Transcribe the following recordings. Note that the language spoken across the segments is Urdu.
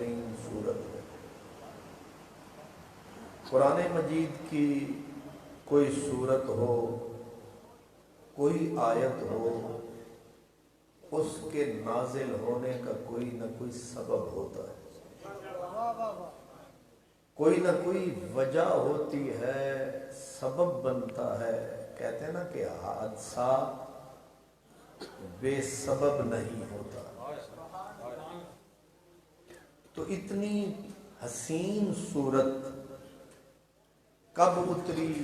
ترین سورت ہے۔ قرآن مجید کی کوئی سورت ہو، کوئی آیت ہو، اس کے نازل ہونے کا کوئی نہ کوئی سبب ہوتا ہے، کوئی نہ کوئی وجہ ہوتی ہے، سبب بنتا ہے۔ کہتے ہیں نا کہ حادثہ بے سبب نہیں ہوتا۔ تو اتنی حسین صورت کب اتری،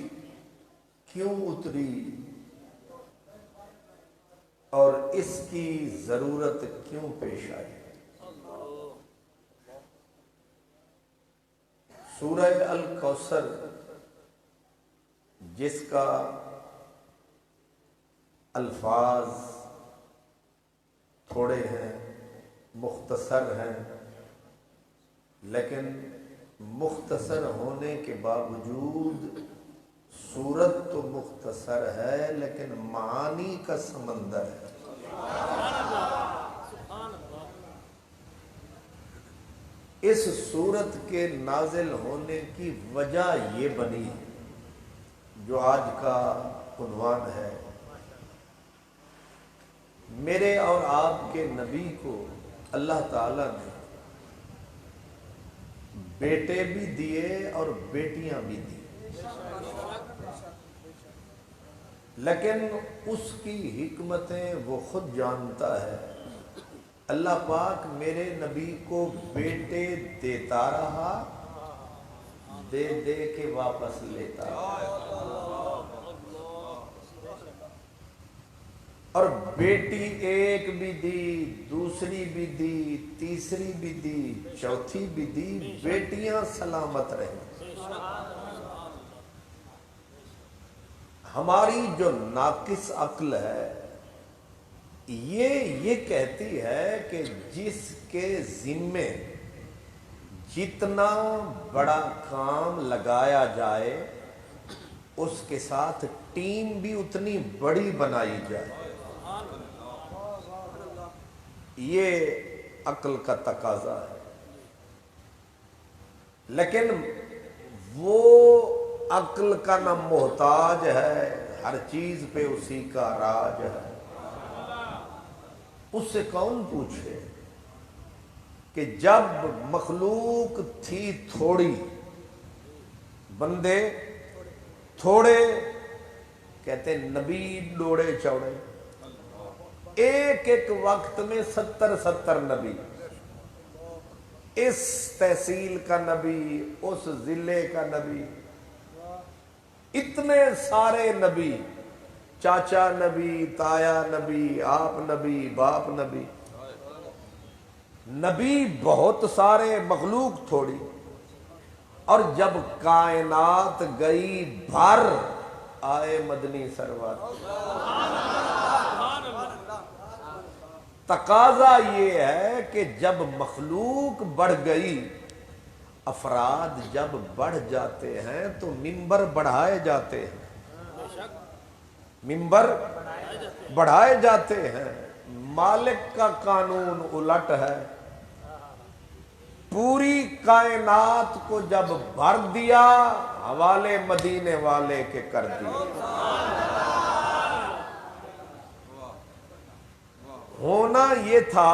کیوں اتری، اور اس کی ضرورت کیوں پیش آئی؟ سورہ الکوثر، جس کا الفاظ تھوڑے ہیں، مختصر ہیں، لیکن مختصر ہونے کے باوجود سورت تو مختصر ہے لیکن معانی کا سمندر ہے۔ اس سورت کے نازل ہونے کی وجہ یہ بنی جو آج کا عنوان ہے۔ میرے اور آپ کے نبی کو اللہ تعالیٰ نے بیٹے بھی دیے اور بیٹیاں بھی دی، لیکن اس کی حکمتیں وہ خود جانتا ہے۔ اللہ پاک میرے نبی کو بیٹے دیتا رہا، دے دے کے واپس لیتا رہا، اور بیٹی ایک بھی دی، دوسری بھی دی، تیسری بھی دی، چوتھی بھی دی، بیٹیاں سلامت رہیں۔ ہماری جو ناقص عقل ہے یہ کہتی ہے کہ جس کے ذمے جتنا بڑا کام لگایا جائے اس کے ساتھ ٹیم بھی اتنی بڑی بنائی جائے، یہ عقل کا تقاضا ہے۔ لیکن وہ عقل کا نہ محتاج ہے، ہر چیز پہ اسی کا راج ہے۔ اس سے کون پوچھے کہ جب مخلوق تھی تھوڑی، بندے تھوڑے، کہتے نبی ڈوڑے چوڑے، ایک ایک وقت میں 70 نبی، اس تحصیل کا نبی، اس ضلع کا نبی، اتنے سارے نبی، چاچا نبی، تایا نبی، آپ نبی، باپ نبی، نبی بہت سارے، مخلوق تھوڑی۔ اور جب کائنات گئی بھر، آئے مدنی سرور۔ تقاضا یہ ہے کہ جب مخلوق بڑھ گئی، افراد جب بڑھ جاتے ہیں تو ممبر بڑھائے جاتے ہیں، ممبر بڑھائے جاتے ہیں۔ مالک کا قانون الٹ ہے، پوری کائنات کو جب بھر دیا، حوالے مدینے والے کے کر دیا۔ ہونا یہ تھا،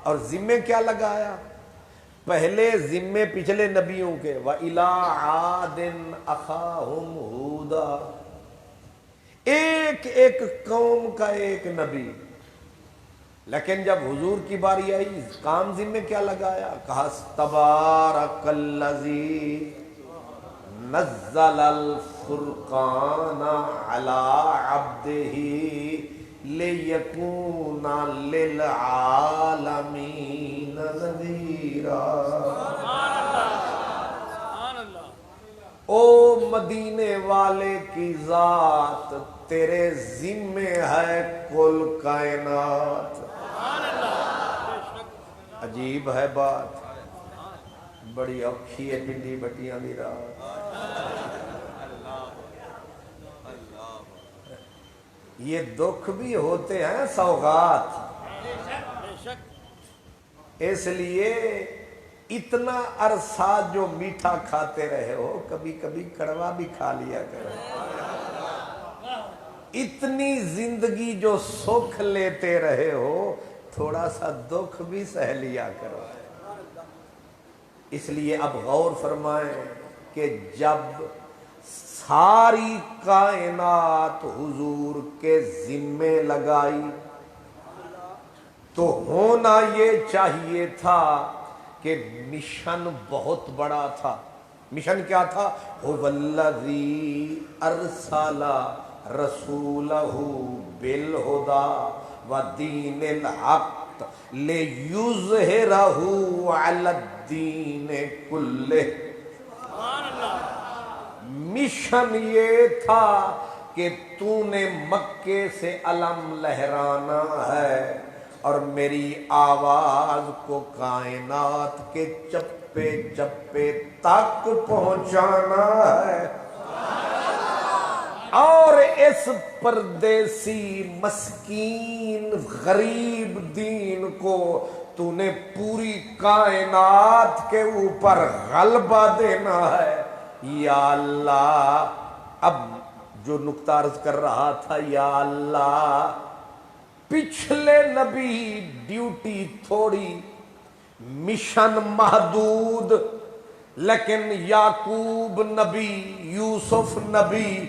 اور ذمے کیا لگایا؟ پہلے ذمے پچھلے نبیوں کے، وَإِلَىٰ عَادٍ أَخَاهُمْ هُودًا، ایک ایک قوم کا ایک نبی۔ لیکن جب حضور کی باری آئی، کام ذمے کیا لگایا؟ کہا تبارک الذی نزل الفرقان علی عبدہ لیکون للعالمین نذیرا۔ او مدینے والے کی ذات، تیرے ذمے ہے کل کائنات۔ عجیب ہے بات، بڑی اوکھی ہے پنڈی بٹیاں دی رات۔ یہ دکھ بھی ہوتے ہیں سوغات، اس لیے اتنا عرصہ جو میٹھا کھاتے رہے ہو کبھی کبھی کڑوا بھی کھا لیا کرو، اتنی زندگی جو سکھ لیتے رہے ہو تھوڑا سا دکھ بھی سہ لیا کرو۔ اس لیے اب غور فرمائیں کہ جب ساری کائنات حضور کے ذمے لگائی تو ہونا یہ چاہیے تھا کہ مشن بہت بڑا تھا۔ مشن کیا تھا؟ هو الذی ارسل رسولہ بالہدی ودین الحق لیظہرہ علی الدین کلہ۔ مشن یہ تھا کہ تو نے مکے سے علم لہرانا ہے اور میری آواز کو کائنات کے چپے چپے تک پہنچانا ہے، اور اس پردیسی مسکین غریب دین کو تو نے پوری کائنات کے اوپر غلبہ دینا ہے۔ یا اللہ، اب جو نقطہ عرض کر رہا تھا، یا اللہ پچھلے نبی ڈیوٹی تھوڑی، مشن محدود، لیکن یعقوب نبی، یوسف نبی،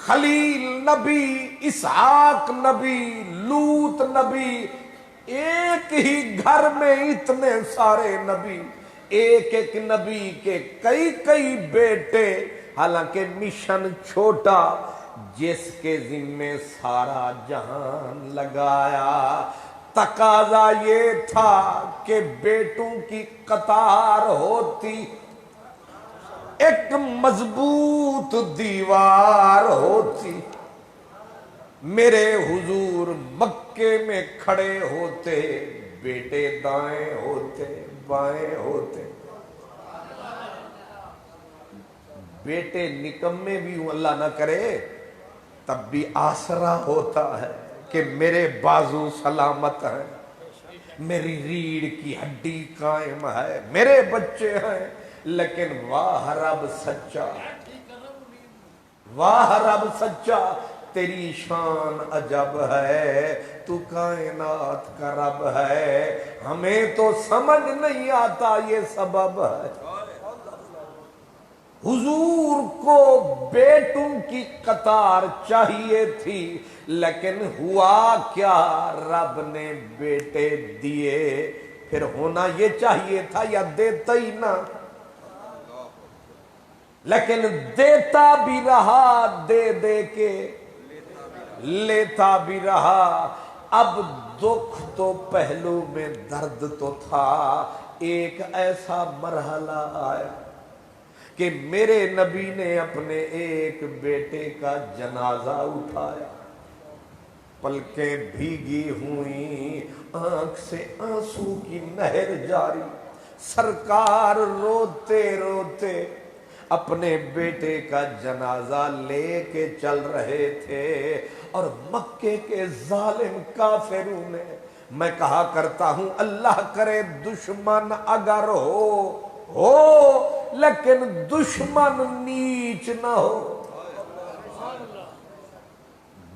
خلیل نبی، اسحاق نبی، لوط نبی، ایک ہی گھر میں اتنے سارے نبی، ایک ایک نبی کے کئی کئی بیٹے، حالانکہ مشن چھوٹا، جس کے ذمے سارا جہان لگایا۔ تقاضا یہ تھا کہ بیٹوں کی قطار ہوتی، ایک مضبوط دیوار ہوتی، میرے حضور مکے میں کھڑے ہوتے، بیٹے دائیں ہوتے بائیں ہوتے، بیٹے نکمے بھی ہوں اللہ نہ کرے تب بھی آسرا ہوتا ہے کہ میرے بازو سلامت ہیں، میری ریڑھ کی ہڈی قائم ہے، میرے بچے ہیں، لیکن واہ رب سچا، واہ رب سچا، تیری شان عجب ہے، تو کائنات کا رب ہے، ہمیں تو سمجھ نہیں آتا یہ سبب ہے۔ حضور کو بیٹوں کی قطار چاہیے تھی، لیکن ہوا کیا، رب نے بیٹے دیے، پھر ہونا یہ چاہیے تھا یا دیتا ہی نہ، لیکن دیتا بھی رہا، دے دے کے لیتا بھی رہا۔ اب دکھ تو پہلو میں درد تو تھا، ایک ایسا مرحلہ آیا کہ میرے نبی نے اپنے ایک بیٹے کا جنازہ اٹھایا، پلکیں بھیگی ہوئیں، آنکھ سے آنسو کی نہر جاری، سرکار روتے روتے اپنے بیٹے کا جنازہ لے کے چل رہے تھے، اور مکے کے ظالم کافروں نے، میں کہا کرتا ہوں اللہ کرے دشمن اگر ہو لیکن دشمن نیچ نہ ہو،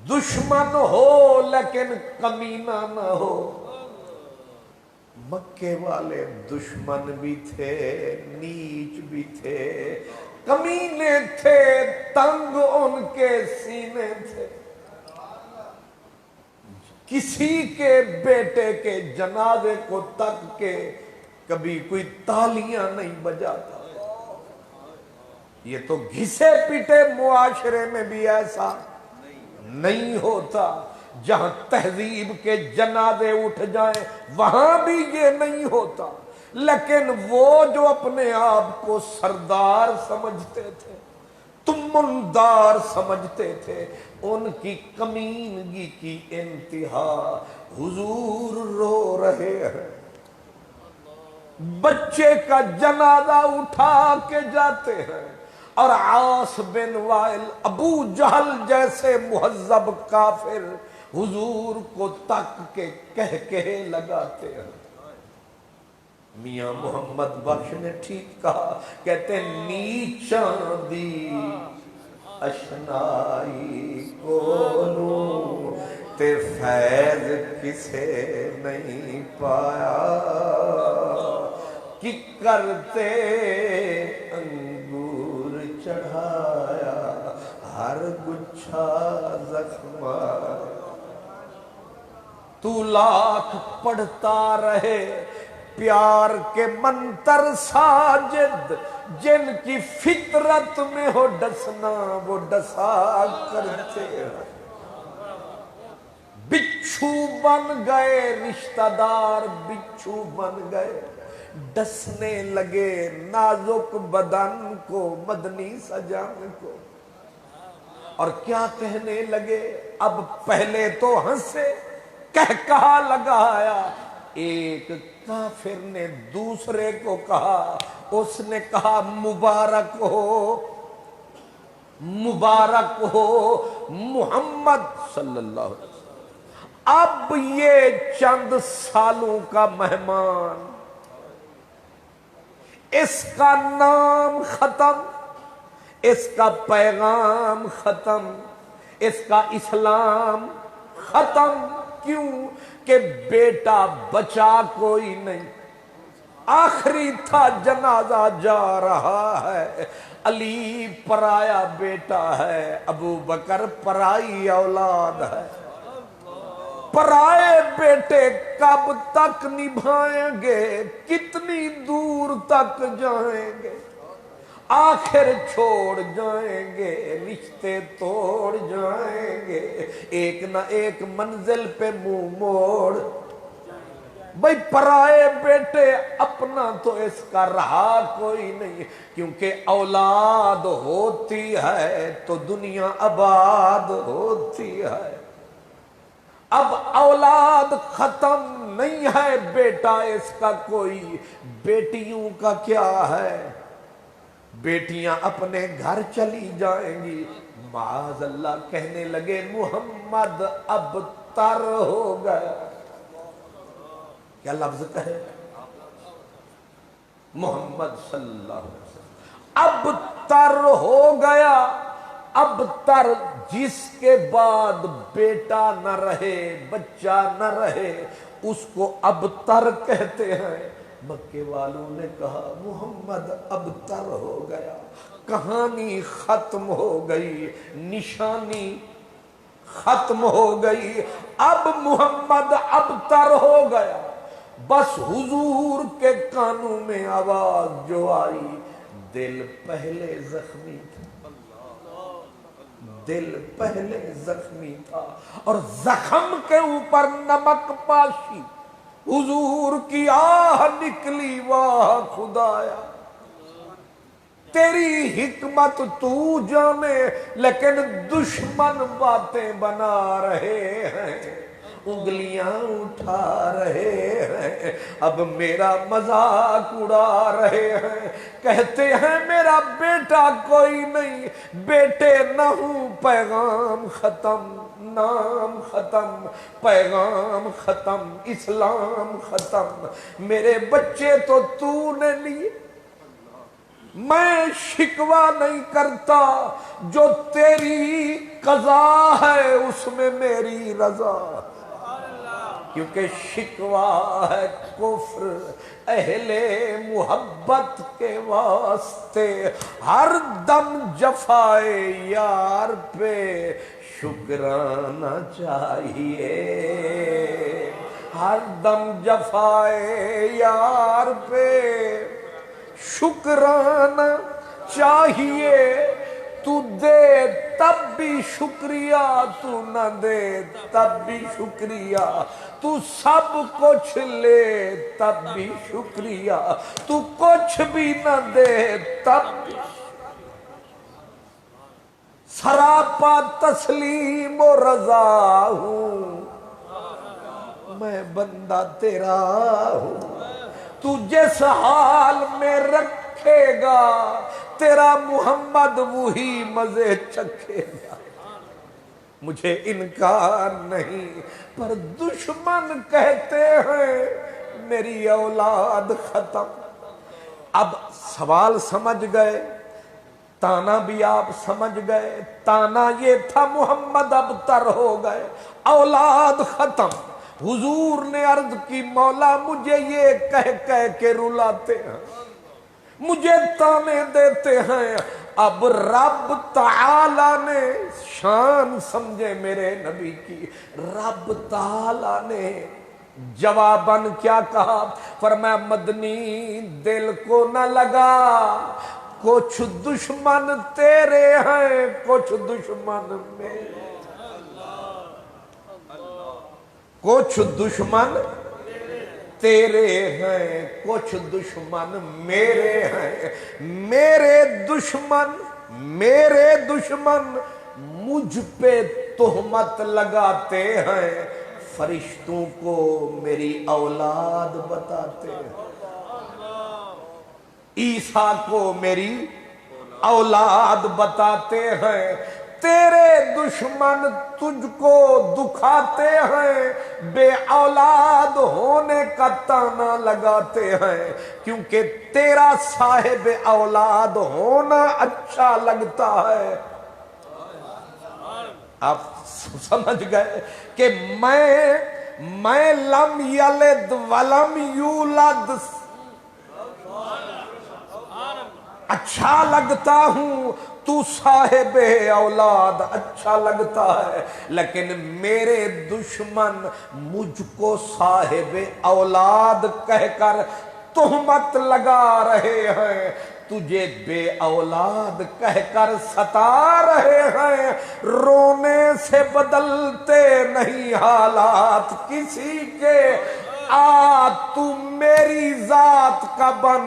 دشمن ہو لیکن کمینہ نہ ہو۔ مکے والے دشمن بھی تھے، نیچ بھی تھے، کمینے تھے، تنگ ان کے سینے تھے، کسی کے بیٹے کے جنازے کو تک کے کبھی کوئی تالیاں نہیں بجاتا۔ یہ تو گھسے پیٹے معاشرے میں بھی ایسا نہیں ہوتا، جہاں تہذیب کے جنازے اٹھ جائیں وہاں بھی یہ نہیں ہوتا، لیکن وہ جو اپنے آپ کو سردار سمجھتے تھے، تمندار سمجھتے تھے، ان کی کمینگی کی انتہا، حضور رو رہے ہیں، بچے کا جنازہ اٹھا کے جاتے ہیں، اور عاص بن وائل، ابو جہل جیسے مہذب کافر حضور کو تک کے کہہ لگاتے ہیں، میاں محمد بخش نے ٹھیک کہا، کہتے نیچاں دی اشنائی کولوں تے فیض کسے نہیں پایا، کہ کرتے انگور چڑھایا ہر گچھا زخمایا۔ تو لاکھ پڑھتا رہے پیار کے منتر ساجد، جن کی فطرت میں ہو ڈسنا وہ ڈسا کرتے ہیں۔ بچھو بن گئے رشتہ دار، بچھو بن گئے، ڈسنے لگے نازک بدن کو مدنی سجان کو، اور کیا کہنے لگے؟ اب پہلے تو ہنسے، کہا لگایا، ایک کافر نے دوسرے کو کہا، اس نے کہا مبارک ہو، مبارک ہو محمد صلی اللہ علیہ وسلم۔ اب یہ چند سالوں کا مہمان، اس کا نام ختم، اس کا پیغام ختم، اس کا اسلام ختم۔ کیوں کہ بیٹا بچا کوئی نہیں، آخری تھا جنازہ جا رہا ہے، علی پرایا بیٹا ہے، ابو بکر پرائی اولاد ہے، پرائے بیٹے کب تک نبھائیں گے، کتنی دور تک جائیں گے، آخر چھوڑ جائیں گے، رشتے توڑ جائیں گے، ایک نہ ایک منزل پہ منہ موڑ۔ بھئی پرائے بیٹے، اپنا تو اس کا رہا کوئی نہیں، کیونکہ اولاد ہوتی ہے تو دنیا آباد ہوتی ہے۔ اب اولاد ختم نہیں ہے، بیٹا اس کا کوئی، بیٹیوں کا کیا ہے؟ بیٹیاں اپنے گھر چلی جائیں گی، معاذ اللہ کہنے لگے محمد اب تر ہو گیا۔ کیا لفظ کہے؟ محمد صلی اللہ علیہ وسلم اب تر ہو گیا۔ اب تر جس کے بعد بیٹا نہ رہے، بچہ نہ رہے، اس کو اب تر کہتے ہیں۔ مکے والوں نے کہا محمد اب تر ہو گیا، کہانی ختم ہو گئی، نشانی ختم ہو گئی، اب محمد اب تر ہو گیا۔ بس حضور کے کانوں میں آواز جو آئی، دل پہلے زخمی تھا، دل پہلے زخمی تھا، اور زخم کے اوپر نمک پاشی، حضور کی آہ نکلی، واہ خدایا تیری حکمت تو جانے، لیکن دشمن باتیں بنا رہے ہیں، انگلیاں اٹھا رہے ہیں، اب میرا مذاق اڑا رہے ہیں، کہتے ہیں میرا بیٹا کوئی نہیں، بیٹے نہ ہوں، پیغام ختم، نام ختم، پیغام ختم، اسلام ختم، میرے بچے تو نے لیے، میں شکوہ نہیں کرتا، جو تیری قضا ہے اس میں میری رضا، کیونکہ شکوہ ہے کفر اہل محبت کے واسطے، ہر دم جفائے یار پہ شکرانہ چاہیے، ہر دم جفائے یار پہ شکرانہ چاہیے، تو دے تب بھی شکریہ، تو نہ دے تب بھی شکریہ، تو سب کچھ لے تب بھی شکریہ، تو کچھ بھی نہ دے تب بھی سراپا تسلیم و رضا ہوں، میں بندہ تیرا ہوں، تو جس حال میں رکھے گا تیرا محمد وہی مزے چکھے گا، مجھے انکار نہیں، پر دشمن کہتے ہیں میری اولاد ختم. اب سوال سمجھ گئے, تانا بھی آپ سمجھ گئے. تانا یہ تھا محمد اب تر ہو گئے, اولاد ختم. حضور نے عرض کی مولا مجھے یہ کہہ کے رلاتے ہیں, مجھے تانے دیتے ہیں. اب رب تعالی نے شان سمجھے میرے نبی کی, رب تعالی نے جواباً کیا کہا, فرمایا مدنی دل کو نہ لگا, کچھ دشمن تیرے ہیں کچھ دشمن میرے, کچھ دشمن تیرے ہیں کچھ دشمن میرے ہیں. میرے دشمن مجھ پہ تہمت لگاتے ہیں, فرشتوں کو میری اولاد بتاتے ہیں, عیسیٰ کو میری اولاد بتاتے ہیں. تیرے دشمن تجھ کو دکھاتے ہیں, بے اولاد ہونے کا تانا لگاتے ہیں, کیونکہ تیرا صاحب اولاد ہونا اچھا لگتا ہے. آپ سمجھ گئے کہ میں لم یلد ولم یولد اچھا لگتا ہوں, تو صاحب اولاد اچھا لگتا ہے, لیکن میرے دشمن مجھ کو صاحب اولاد کہہ کر تہمت لگا رہے ہیں, تجھے بے اولاد کہہ کر ستا رہے ہیں. رونے سے بدلتے نہیں حالات کسی کے, آ تو میری ذات کا بن